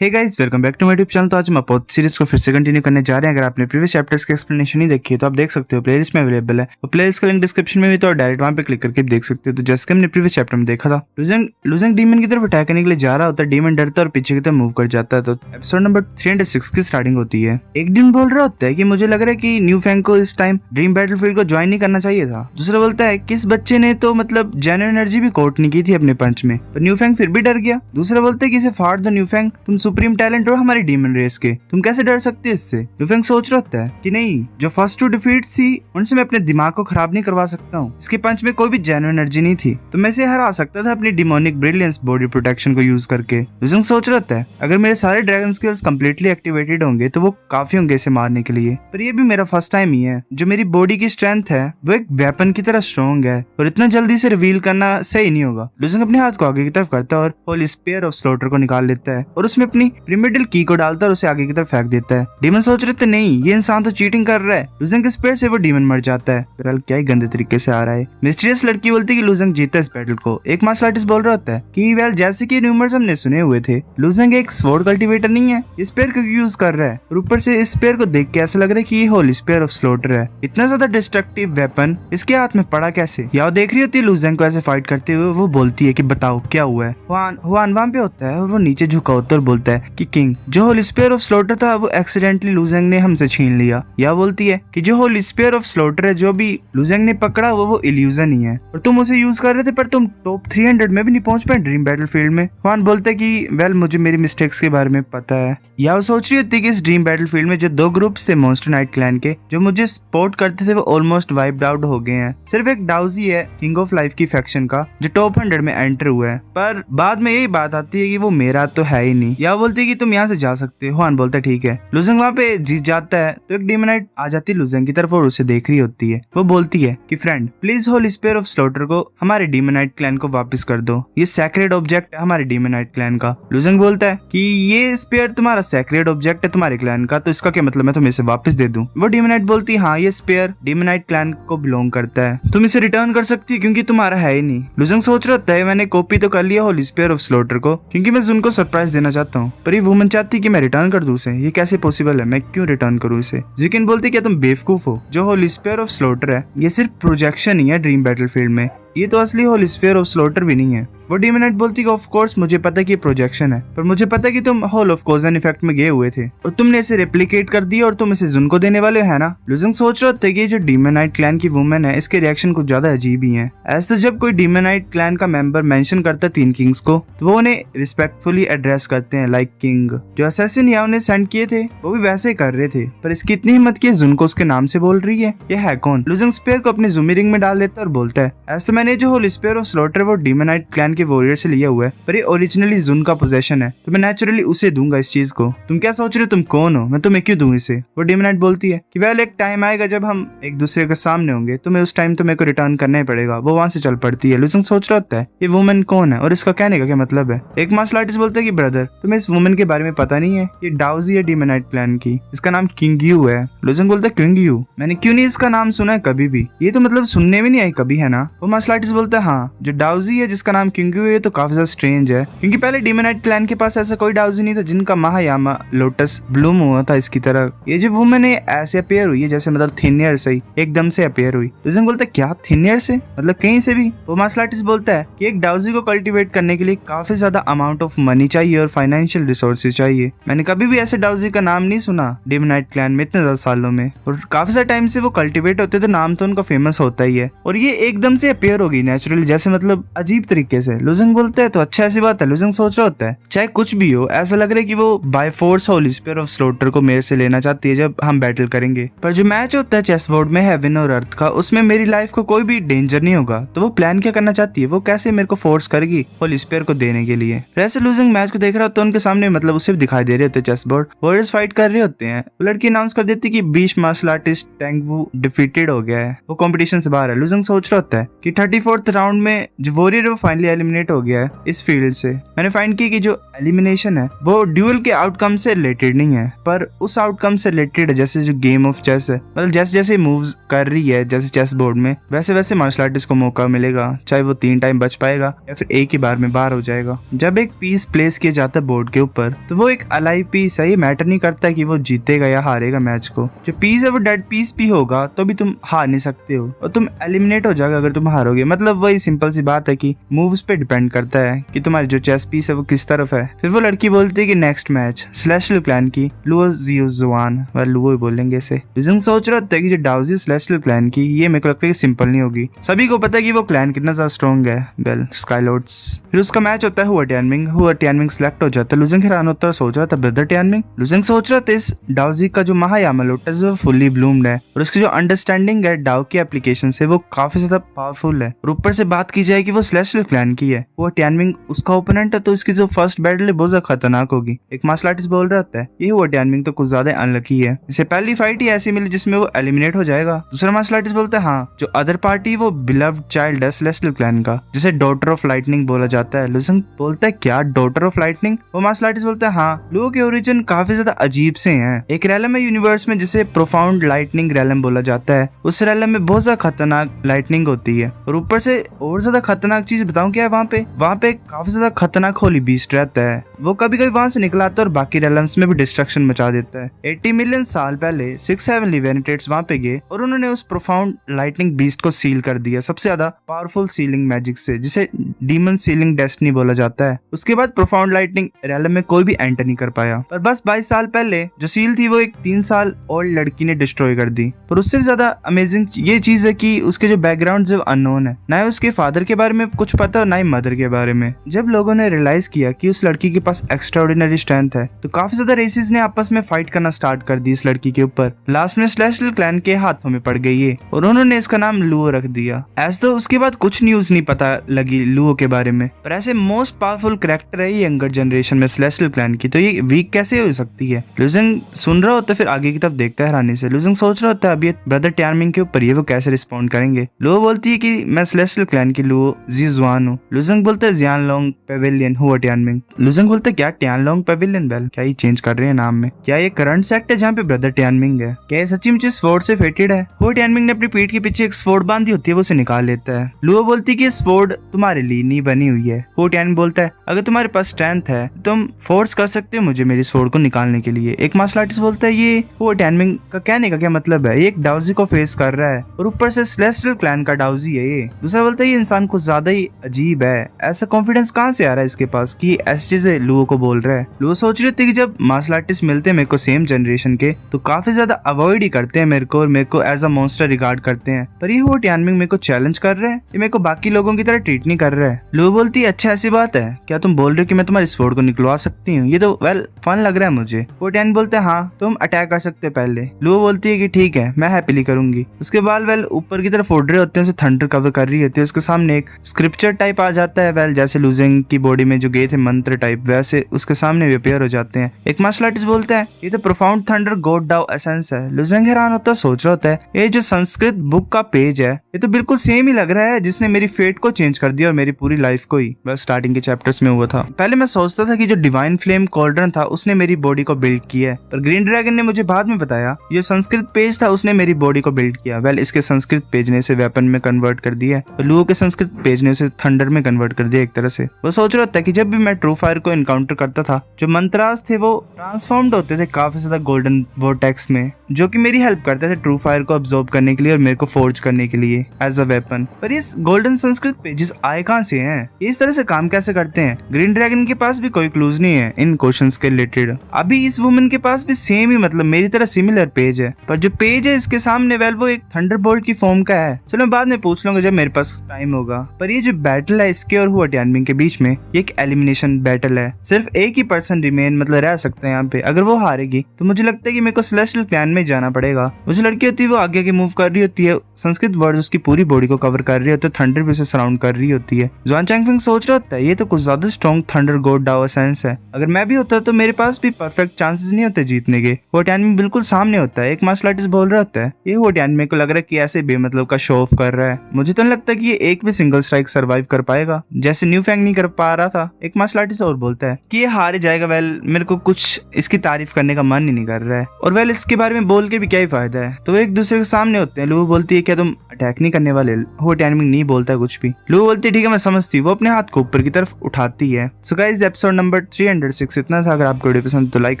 Hey guys, welcome back to my YouTube channel. तो आज हम अपोथ सीरीज को फिर से कंटिन्यू करने जा रहे हैं। अगर आपने प्रीवियस चैप्टर्स की एक्सप्लेनेशन नहीं देखी है तो आप देख सकते हो, प्लेलिस्ट में अवेलेबल है। और प्लेलिस्ट का लिंक डिस्क्रिप्शन में भी, तो डायरेक्ट वहां पे क्लिक करके देख सकते हो। तो जैसे हमने प्रीवियस चैप्टर में देखा था, लूजेंग डीमन की तरफ अटैक करने के लिए जा रहा होता है। डीमन डरता है और पीछे की तरफ मूव कर जाता है। तो एपिसोड नंबर 306 की स्टार्टिंग होती है। एक डीमन बोल रहा होता है कि मुझे लग रहा है कि न्यू फैंग को इस टाइम ड्रीम बैटलफील्ड को ज्वाइन नहीं करना चाहिए था। दूसरा बोलता है किस बच्चे ने तो मतलब जेन्युइन एनर्जी भी कोट नहीं की थी अपने पंच में, पर न्यू फैंग फिर भी डर गया। दूसरा बोलता है कि इसे फाड़ दो न्यू फैंग, तुम सुप्रीम टैलेंट हो हमारी डीमन रेस के, तुम कैसे डर सकते हो इससे। न्यूफैंग सोच रहा होता है कि नहीं, जो फर्स्ट 2 डिफीट्स थी उनसे मैं अपने दिमाग को खराब नहीं करवा सकता हूँ। इसके पंच में कोई भी जेन्युइन एनर्जी नहीं थी, तो मैं इसे हरा सकता था अपनी डिमोनिक ब्रिलियंस बॉडी प्रोटेक्शन को यूज करके। न्यूफैंग सोच रहा होता है अगर मेरे सारे ड्रैगन स्किल्स कंप्लीटली एक्टिवेटेड होंगे तो वो काफी होंगे इसे मारने के लिए, पर ये भी मेरा फर्स्ट टाइम ही है। जो मेरी बॉडी की स्ट्रेंथ है वो एक वेपन की तरह स्ट्रॉन्ग है और इतना जल्दी से रिवील करना सही नहीं होगा। लूजिंग अपने हाथ को आगे की तरफ करता है और होली स्पेयर ऑफ स्लॉटर को निकाल लेता है और उसमें अपनी प्रिमिडल की को डालता है और उसे आगे की तरफ फेंक देता है। डीमन सोच रहे थे नहीं, ये इंसान तो चीटिंग कर रहा है। लूजिंग के स्पेयर से वो डीमन मर जाता है। फिलहाल क्या ही गंदे तरीके से आ रहा है। मिस्टीरियस लड़की बोलती है कि लूजिंग जीता इस बैटल को। एक मार्शल आर्टिस्ट बोल रहा होता है कि वेल जैसे कि रूमर्स हमने सुने हुए थे, लूजिंग एक स्वॉर्ड कल्टीवेटर नहीं है, इस स्पेयर को यूज कर रहा है। और ऊपर से इस स्पेयर को देख के ऐसा लग रहा है कि ये होली स्पेयर ऑफ स्लॉटर है। इतना ज्यादा डिस्ट्रक्टिव वेपन इसके हाथ में पड़ा कैसे। या देख रही होती है लूजिंग को ऐसे फाइट करते हुए। वो बोलती है कि बताओ क्या हुआ है। हुआन वहां पे होता है और वो नीचे झुका होता है और बोलता है कि किंग, जो होली स्पेयर ऑफ स्लॉटर था वो एक्सीडेंटली लूजिंग ने हमसे छीन लिया। या बोलती है कि जो होली स्पेयर ऑफ स्लॉटर है जो भी लूजिंग ने पकड़ा वो इल्यूजन ही है और तुम उसे यूज कर रहे थे, पर तुम टॉप 300 में भी नहीं पहुंच पाए ड्रीम बैटलफील्ड में। हुआन बोलता है कि वेल मुझे मेरी मिस्टेक्स के बारे में पता है। या वो सोच रही होती है कि इस ड्रीम बैटलफील्ड में जो 2 ग्रुप्स थे मॉन्स्टर नाइट क्लैन के जो मुझे सपोर्ट करते थे वो ऑलमोस्ट वाइप्ड आउट हो गए हैं। सिर्फ एक डाउजी है किंग ऑफ लाइफ की फैक्शन का जो टॉप 100 में एंटर हुआ है, पर बाद में यही बात आती है कि वो मेरा तो है ही नहीं। या बोलती है कि तुम यहाँ से जा सकते हो। हुआन बोलता है ठीक है। लूजिंग वहाँ पे जीत जाता है तो एक डीमनाइट आ जाती है लूजिंग की तरफ और उसे देख रही होती है। वो बोलती है कि friend please Holi sphere of slaughter को हमारे डीमनाइट क्लैन को वापस कर दो, ये सैक्रेड ऑब्जेक्ट है हमारे डीमनाइट क्लैन का। लूजिंग बोलता है कि ये स्पेयर तुम्हारा सैक्रेड ऑब्जेक्ट है तुम्हारे क्लैन का, तो इसका क्या मतलब मैं तुम्हें इसे वापस दे दूं। वो डीमनाइट बोलती है हाँ, ये स्पेयर डीमनाइट क्लैन को बिलोंग करता है, तुम इसे रिटर्न कर सकती है क्योंकि तुम्हारा है ही नहीं। लूजिंग सोच रहा है मैंने कॉपी तो कर लिया होली स्पेयर ऑफ स्लॉटर को क्योंकि मैं जुन को सरप्राइज देना चाहता हूँ, पर ये वुमन चाहती कि मैं रिटर्न कर दूं उसे। ये कैसे पॉसिबल है, मैं क्यों रिटर्न करूं इसे। जिकिन बोलती क्या तुम बेवकूफ हो, जो होली स्पेयर ऑफ स्लॉटर है ये सिर्फ प्रोजेक्शन ही है ड्रीम बैटलफील्ड में, ये तो असली होली स्फीयर ऑफ स्लॉटर भी नहीं है। वो डीमनाइट बोलती है ऑफ कोर्स मुझे पता है कि ये प्रोजेक्शन है, पर मुझे पता है कि तुम hole of cause and effect में गए हुए थे और तुमने इसे रेप्लिकेट कर दिया और तुम इसे जुन को देने वाले हो, है ना। लूजिंग सोच रहे थे कि ये जो डीमनाइट क्लैन की वुमेन है इसके रिएक्शन कुछ ज्यादा अजीब ही है। ऐसे तो जब कोई डीमनाइट क्लैन का मेंबर मेंशन करता है 3 किंग्स को तो वो उन्हें रिस्पेक्टफुली एड्रेस करते हैं लाइक किंग। जो असैसिन या उन्हें सेंड किए थे वो भी वैसे ही कर रहे थे, पर इसकी इतनी हिम्मत की जुन को उसके नाम से बोल रही है, ये है कौन। लूजिंग स्पेयर को अपनी जुमी रिंग में डाल देता है और बोलता है ऐसे तो मैंने जो होली स्पेयर ऑफ स्लॉटर वो डीमनाइट क्लैन के वॉरियर से लिया हुआ है, पर ये ओरिजिनली जुन का पोजेशन है, तो मैं नेचुरली उसे दूंगा इस चीज को। तुम क्या सोच रहे हो, तुम कौन हो, मैं तुम्हें क्यों दूं इसे। वो डीमनाइट बोलती है कि वेल एक टाइम आएगा जब हम एक दूसरे के सामने होंगे, तो मैं उस टाइम तो मेरे को रिटर्न करना ही पड़ेगा। वो वहां से चल पड़ती है। लूजिंग सोच रहा होता है ये वुमन कौन है और इसका कहने का क्या मतलब है। एक मार्शल आर्टिस्ट बोलता है कि ब्रदर तुम्हें इस वुमन के बारे में पता नहीं है, ये डाउजी है डीमनाइट क्लैन की, इसका नाम किंगयू है। लूजिंग बोलता है किंगयू, मैंने क्यों नहीं इसका नाम सुना है कभी भी, ये तो मतलब सुनने में नहीं आई कभी, है ना। वो मार्शल आर्टिस्ट बोलता है हाँ, जो डाउजी है जिसका नाम किंगयू है तो काफी ज्यादा स्ट्रेंज है क्योंकि पहले डीमनाइट क्लैन के पास ऐसा कोई डाउजी नहीं था जिनका महायामा लोटस ब्लूम हुआ था इसकी तरह। ये जो वुमन है ऐसे अपेयर हुई है जैसे मतलब थिन एयर से ही एकदम से अपेयर हुई। लूजिंग बोलता है क्या थिन एयर से, मतलब कहीं से भी। वो मार्शल आर्टिस्ट बोलता है कि एक डाउजी को कल्टीवेट करने के लिए काफी ज्यादा अमाउंट ऑफ मनी चाहिए और फाइनेंशियल रिसोर्सेज चाहिए। मैंने कभी भी ऐसे डाउजी का नाम नहीं सुना डीमनाइट क्लैन में इतने ज्यादा सालों में, और काफी सारे टाइम से वो कल्टीवेट होते तो नाम तो उनका फेमस होता ही है, और ये एकदम से अपेयर होगी नेचुरली जैसे मतलब अजीब तरीके से। लूजिंग बोलता है तो अच्छा ऐसी बात है। लूजिंग सोच रहा होता है चाहे कुछ भी हो ऐसा लग रहा है कि वो by force Holi sphere of slaughter को मेरे से लेना चाहती है जब हम बैटल करेंगे, पर जो मैच होता है चेस बोर्ड में हेवन और अर्थ का उसमें मेरी लाइफ को कोई भी डेंजर नहीं होगा, तो वो प्लान क्या करना चाहती है, वो कैसे मेरे को फोर्स करेगी होली स्पेयर को देने के लिए। वैसे लूजिंग मैच को देख रहा होता है उनके सामने मतलब उसे भी दिखाई दे रहे होते चेस बोर्ड, वॉरियर्स फाइट कर रहे होते हैं। वो लड़की अनाउंस कर देती कि 20 मार्शल आर्टिस्ट टैंग वो डिफीटेड हो गया है, वो कंपटीशन से बाहर है। लूजिंग सोच रहा होता है कि 34th राउंड में जो वॉरियर वो फाइनली एलिमिनेट हो गया है इस फील्ड से। मैंने फाइंड किया कि जो एलिमिनेशन है वो ड्यूल के आउटकम से रिलेटेड नहीं है, पर उस आउटकम से रिलेटेड है जैसे जो गेम ऑफ चेस है, मतलब जैसे जैसे मूव्स कर रही है जैसे चेस बोर्ड में, वैसे वैसे मार्शल आर्टिस्ट को मौका मिलेगा, चाहे वो 3 टाइम बच पाएगा या फिर एक ही बार में बाहर हो जाएगा। जब एक पीस प्लेस किया जाता है बोर्ड के ऊपर तो वो एक अलाइव पीस है, ये मैटर नहीं करता कि वो जीतेगा या हारेगा मैच को। जो पीस है वो डेड पीस भी होगा तो भी तुम हार नहीं सकते हो और तुम एलिमिनेट हो जाएगा अगर तुम हारोगे। मतलब वही सिंपल सी बात है कि मूव्स पे डिपेंड करता है कि तुम्हारी जो चेस पीस है वो किस तरफ है। फिर वो लड़की बोलती है कि नेक्स्ट मैच सेलेस्टियल क्लैन की लुओ जियोजुआन, वह लुओ ही बोलेंगे इसे। लुजंग सोच रहा था कि जो डाउजी सेलेस्टियल क्लैन की, ये मेरे को लगता है कि सिंपल नहीं होगी। सभी को पता है कि वो क्लैन कितना ज्यादा स्ट्रॉन्ग है, वेल स्काईलॉर्ड्स। फिर उसका मैच होता है हुआ टियानमिंग सेलेक्ट हो जाता है। लुजंग हैरान होता है, सोच रहा था ब्रदर टियानमिंग। लुजंग सोच रहा था इस डाउजी का जो महायामा लोटस है वो फुल्ली ब्लूम्ड है और उसकी जो अंडरस्टैंडिंग है डाउ की एप्लीकेशन से वो काफी ज्यादा पावरफुल है। और ऊपर से बात की जाए कि वो सेलेस्टियल क्लैन की है, वो टियानमिंग उसका ओपोनेंट है, तो इसकी जो फर्स्ट बैटल है बहुत ज्यादा खतरनाक होगी। एक मार्शल आर्टिस्ट बोल रहा था ये हुआ टियानमिंग तो कुछ ज्यादा अनलकी है, इसे पहली फाइट ही ऐसी मिली जिसमें वो एलिमिनेट हो जाएगा। दूसरा मार्शल आर्टिस्ट बोलता है हाँ, जो अदर पार्टी वो बिलव्ड चाइल्ड है सेलेस्टियल क्लैन का, जिसे डॉटर ऑफ लाइटनिंग बोला जाता है। लुजंग बोलता है क्या डॉटर ऑफ लाइटनिंग? वो मार्शल आर्टिस्ट बोलता है हाँ, लुओ के ओरिजिन काफी ज्यादा अजीब से हैं। एक रैलम है यूनिवर्स में जिसे प्रोफाउंड लाइटनिंग रैलम बोला जाता है, उस रैलम में बहुत ज्यादा खतरनाक लाइटनिंग होती है। और ऊपर से और ज्यादा खतरनाक चीज बताऊं क्या है, वहाँ पे काफी ज्यादा खतरनाक होली बीस्ट रहता है। वो कभी कभी वहां से निकला आता है और बाकी रैलम्स में भी डिस्ट्रक्शन मचा देता है। 80 मिलियन साल पहले 6 हेवनली वेनेटेट्स वहां पे गए और उन्होंने उस प्रोफाउंड लाइटनिंग बीस्ट को सील कर दिया सबसे ज्यादा पावरफुल सीलिंग मैजिक से, जिसे डीमन सीलिंग डेस्टिनी बोला जाता है। उसके बाद प्रोफाउंड लाइटनिंग रैलम में कोई भी एंटर नहीं कर पाया। पर बस 22 साल पहले जो सील थी वो एक 3 साल ओल्ड लड़की ने डिस्ट्रॉय कर दी। पर उससे भी ज्यादा अमेजिंग ये चीज है कि उसके जो बैकग्राउंड जो अननोन है, ना उसके फादर के बारे में कुछ पता और ना ही मदर के बारे में। जब लोगों ने रियलाइज किया कि उस लड़की के पास एक्स्ट्राऑर्डिनरी स्ट्रेंथ है तो काफी ज्यादा रेसिस ने आपस में फाइट करना स्टार्ट कर दी इस लड़की के ऊपर। लास्ट में सेलेस्टियल क्लैन के हाथों में पड़ गई है और उन्होंने इसका नाम लुओ रख दिया। ऐसे तो उसके बाद कुछ न्यूज नहीं पता लगी लुओ के बारे में, पर ऐसे मोस्ट पावरफुल कैरेक्टर है ये यंगर जनरेशन में सेलेस्टियल क्लैन की, तो ये वीक कैसे हो सकती है? लुजंग सुन रहा होता है, फिर आगे की तरफ देखता है हैरानी से। लुजंग सोच रहा होता है अभी ब्रदर टियानमिंग के ऊपर ये वो कैसे रिस्पॉन्ड करेंगे। लुओ बोलती है कि मैं सेलेस्टियल क्लैन की लुओ जिजुआन हूँ। लुजंग बोलता है जियानलोंग पेविलियन हुआ टियानमिंग। लुजंग बोलता है क्या टियानलोंग पेविलियन? वेल क्या ही चेंज कर रहे हैं नाम में, क्या ये करंट सेक्ट है जहाँ पे ब्रदर टियानमिंग है? क्या ये सच्ची मुझे स्वॉर्ड से फेटेड है? हुआ टियानमिंग ने अपनी पीठ के पीछे एक स्वॉर्ड बांधी होती है, वो उसे निकाल लेता है। लुओ बोलती है कि स्वॉर्ड तुम्हारे लिए नहीं बनी हुई है। हुआ टियानमिंग बोलता है अगर तुम्हारे पास स्ट्रेंथ है तुम फोर्स कर सकते हो मुझे मेरी स्वॉर्ड को निकालने के लिए। एक मार्शल आर्टिस्ट बोलता है ये हुआ टियानमिंग का कहने का क्या मतलब है? ये एक डाउजी को फेस कर रहा है और ऊपर से सेलेस्टियल क्लैन का डाउजी है ये। दूसरा बोलता है ये इंसान कुछ ज्यादा ही अजीब है, ऐसा कॉन्फिडेंस कहाँ से आ रहा है इसके पास कि ऐसी चीजें लुओ को बोल रहा है। लुओ सोच रहे थे कि जब मार्शल आर्टिस्ट मिलते हैं मेरे को सेम जनरेशन के तो काफी ज्यादा अवॉइड ही करते हैं मेरे को और मेरे को एज अ मॉन्स्टर रिगार्ड करते हैं, पर ये हुआ टियानमिंग मेरे को चैलेंज कर रहे हैं, ये मेरे को बाकी लोगों की तरह ट्रीट नहीं कर रहा है। लुओ बोलती है अच्छा ऐसी बात है क्या? तुम बोल रहे हो कि मैं तुम्हारी स्वॉर्ड को निकलवा सकती हूँ? ये तो वेल फन लग रहा है मुझे। वो टियान बोलते हैं हाँ तुम अटैक कर सकते हो पहले। लुओ बोलती है कि ठीक है मैं हैप्पीली करूंगी। उसके बाद वेल ऊपर की तरफ उड़ रहे होते हैं, थंडर कवर कर रही होती है, उसके सामने एक स्क्रिप्चर टाइप आ जाता है, वेल जैसे लुजंग की बॉडी में जो गए थे मंत्र टाइप वैसे उसके सामने भी अपीयर हो जाते हैं। एक मार्शल आर्टिस्ट बोलता है ये तो प्रोफाउंड थंडर गॉड डाउ एसेंस है। लुजंग हैरान होता है, सोच रहा होता है ये जो संस्कृत बुक का पेज है ये तो बिल्कुल सेम ही लग रहा है जिसने मेरी फेट को चेंज कर दिया और मेरी पूरी लाइफ को ही। बस स्टार्टिंग के चैप्टर्स में हुआ था। पहले मैं सोचता था कि जो डिवाइन फ्लेम कॉल्ड्रन था उसने मेरी बॉडी को बिल्ड किया है, पर ग्रीन ड्रैगन ने मुझे बाद में बताया ये संस्कृत पेज था उसने मेरी बॉडी को बिल्ड किया। वेल इसके संस्कृत पेज ने इसे वेपन में कन्वर्ट कर दिया और लुओ के संस्कृत पेज ने उसे थंडर में कन्वर्ट कर दिया एक तरह से। वो सोच रहा था कि जब भी मैं ट्रू फायर को इनकाउंटर करता था जो मंत्रास थे वो ट्रांसफॉर्म्ड होते थे काफी ज्यादा गोल्डन वोर्टेक्स में, जो कि मेरी हेल्प करते थे ट्रू फायर को अब्सॉर्ब करने के लिए और मेरे को फोर्ज करने के लिए एज अ वेपन। पर इस गोल्डन संस्कृत पेजेस आए कहां से हैं? इस तरह से काम कैसे करते हैं? ग्रीन ड्रैगन के पास भी कोई क्लूज नहीं है इन क्वेश्चंस के रिलेटेड। अभी इस वुमन के पास भी सेम ही मतलब मेरी तरह सिमिलर पेज है, पर जो पेज है इसके सामने वेल वो एक थंडरबोल्ट की फॉर्म का है। चलो मैं बाद में पूछ लूंगा जब मेरे पास टाइम होगा। पर ये जो बैटल है इसके और हुआ टियानमिंग के बीच में ये एक एलिमिनेशन बैटल है। सिर्फ एक ही पर्सन रिमेन मतलब रह सकते हैं यहाँ पे। अगर वो हारेगी तो मुझे लगता है कि मेरे को सेलेस्टियल क्लैन में जाना पड़ेगा। मुझे लड़की होती है वो आगे मूव कर रही होती है, संस्कृत वर्ड उसकी पूरी बॉडी को कवर कर रही होती है, थंडर भी उसे सराउंड कर रही होती है। जुआन चैंगफिंग सोच रहा होता है ये तो कुछ ज्यादा strong thunder god Dao essence है, अगर मैं भी होता तो मेरे पास भी परफेक्ट चांसेस नहीं होते जीतने के। वो टियानमिंग बिल्कुल सामने होता है। एक मार्शल आर्टिस्ट बोल रहा होता है ये वो टियानमिंग को लग रहा है कि ऐसे बेमतलब का शो ऑफ कर रहा है, मुझे तो नहीं लगता कि ये एक भी सिंगल स्ट्राइक सर्वाइव कर पाएगा, जैसे न्यू फैंग नहीं कर पा रहा था। एक मार्शल आर्टिस्ट और बोलता है कि ये हार ही जाएगा। वेल मेरे को कुछ इसकी तारीफ करने का मन ही नहीं कर रहा है, और वेल इसके बारे में बोल के भी क्या ही फायदा है। तो वो एक दूसरे के सामने होते हैं। लू बोलती है क्या तुम अटैक नहीं करने वाले? हो टाइमिंग नहीं बोलता है कुछ भी। लू बोलती है ठीक है मैं समझती हूँ। वो अपने हाथ को ऊपर की तरफ उठाती है। सो गाइस एपिसोड नंबर 306 इतना था। अगर आपको वीडियो पसंद तो लाइक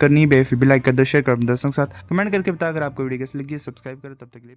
करनी है, बेफिक्र भी लाइक कर दो, शेयर कर दो दोस्तों के साथ, कमेंट करके बता अगर आपको वीडियो कैसी लगी, सब्सक्राइब करो। तब तक के लिए